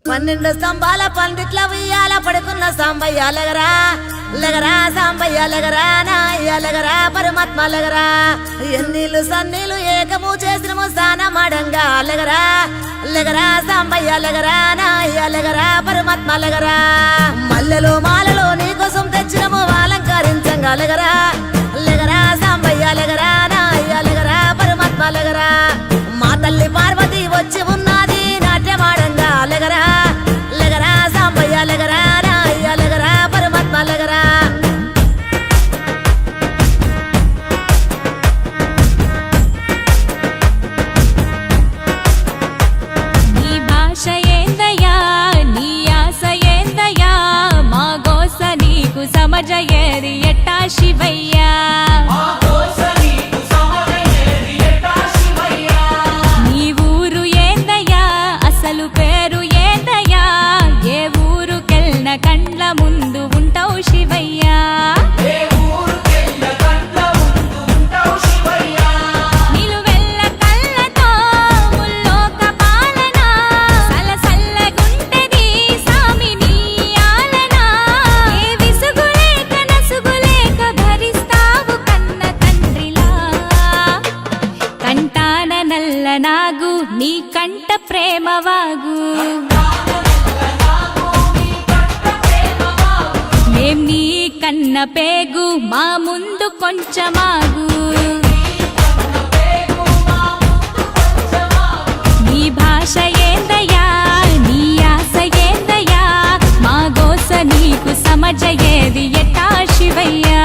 12 స్తంభాల పందిట్ల ఉయ్యాల పడుకున్న సాంబయ్య లెగరా లెగరా సాంబయ్య లెగరా నాయ్య లెగరా పరమాత్మ లెగరా ఎన్నీళ్ళు సన్నీళ్ళు ఏకము చేసినము స్నానమాడంగా లెగరా లెగరా సాంబయ్య లెగరా నాయ్య లెగరా పరమాత్మ లెగరా మల్లెలు మాలలు నీకోసం తెచ్చినము అలంకరించంగా లెగరా లెగరా సాంబయ్య లెగరా నాయ్య లెగరా పరమాత్మ లెగరా మా తల్లి పార్వతి వచ్చి ఉన్నది నాట్యమాడంగా లెగరా లెగరా సాంబయ్య లెగరా నాయ్య లెగరా పరమాత్మ లెగరా నీ భాష ఏందయ్యా నీ ఆశ ఏందయ్యా మా గోస నీకు సమజయేది ఎట్టా శివయ్యా నీ ఊరు ఏందయ్యా అసలు పేరు ఏందయ్యా ఏ ఊరుకెళ్ళిన కండ్ల ముందు ఉంటావు శివయ్యా నిలువెల్ల కళ్ళతో ముల్లోక పాలన సలసల్లగుంటది సామి నీ ఆలన ఏ విసుగులేక నసుగులేక భరిస్తావు కన్న తండ్రిలా కంటాన నల్ల నాగు నీ కంట ప్రేమవాగు మేం నీ కన్న పేగు మా ముందు కొంచెమాగు నీ భాష ఏందయ్యా నీ ఆశ ఏందయ్యా మా గోస నీకు సమజయేది ఎట్టా శివయ్యా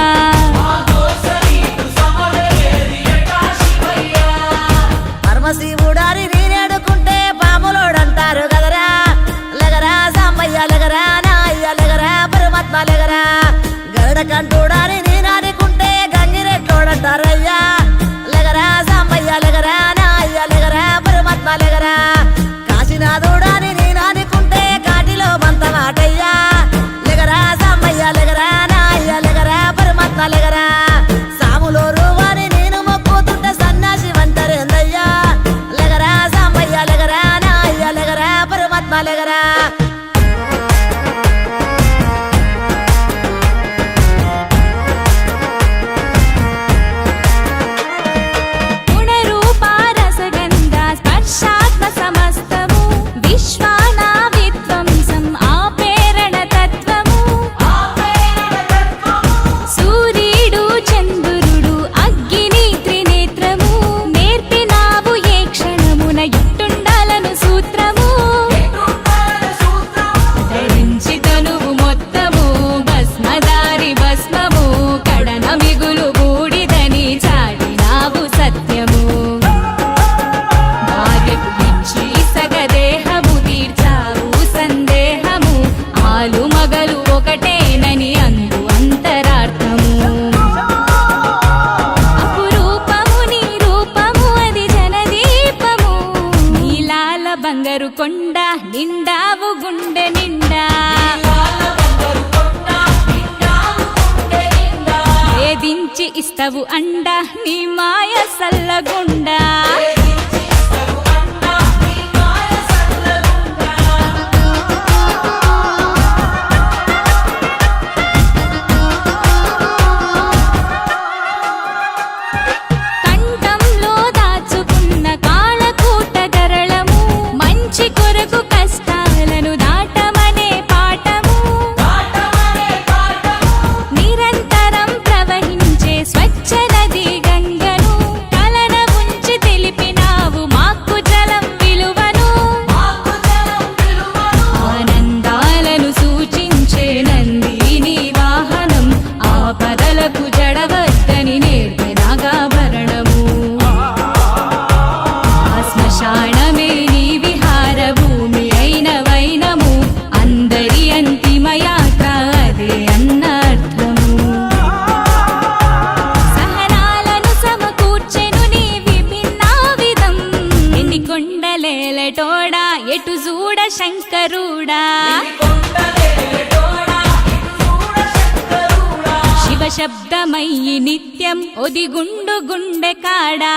పరమశివుడారి నేనేడుకుంటే పాములోడంటారు కదరా లెగరా సాంబయ్య లెగరా నాయ్య లెగరా పరమాత్మ లెగరా గరుడ కంటూడారి నేనాడుకుంటే గంగిరెట్టోడంటారయ్యా లెగరా సాంబయ్య లెగరా నాయ్య లెగరా పరమాత్మ లెగరా కాశీనాథుడాని నేనాడుకుంటే కాటిలో మంత మాటయ్యా లెగరా సాంబయ్య లెగరా నాయ్య లెగరా పరమాత్మ లెగరా సాములో రూవాని నేను మొక్కుతుంటే సన్నాసి వంటరేందయ్యా లెగరా సాంబయ్య లెగరా నాయ్య లెగరా పరమాత్మ లెగరా గుణరూపారసగంధ స్పర్శాత్మ సమస్తము విశ్వాన విధ్వంసం ఆపేరణ తత్వము సూర్యుడు చంద్రుడు అగ్ని త్రినేత్రము నేర్పినావు ఏ క్షణమున ఎట్టుండాలను సూత్రము ధరించి తనువు మొత్తము భస్మదారి భస్మము కడన మిగులు బూడిదని చాటినావు సత్యము భార్యకు ఇచ్చి సగదేహము తీర్చావు సందేహము ఆలు మగలు ఒకటేనని అందు అంతరార్థము అపురూపము నీ రూపము అది జనదీపము నీలాల బంగారు కొండ నిండావు గుండె నిండా వేధించి ఇస్తవు అండ నీ మాయ సల్లగుండా కంఠంలో దాచుకున్న కాళకూట గరళము మంచి కొరకు కష్టాలను దాటమనే పాఠము నిరంతరం ప్రవహించే స్వచ్ఛ నది గంగను కలన ఉంచి తెలిపినావు మాకు జలం విలువను ఆనందాలను సూచించే నందిని వాహనం ఆపదలకు జడవద్దని నేర్పినాగాభరణము ఆ శ్మశానమే నీ విహార భూమి అయిన వైనము అందరి అంతిమ యాత్ర అదే అన్నర్థము సహనాలను సమకూర్చెను నీ విభిన్న విధం ఎన్ని కొండలేలటోడా ఎటు చూడ శంకరుడా శివ శబ్దమయ్యి నిత్యం ఒదిగుండు గుండె కాడా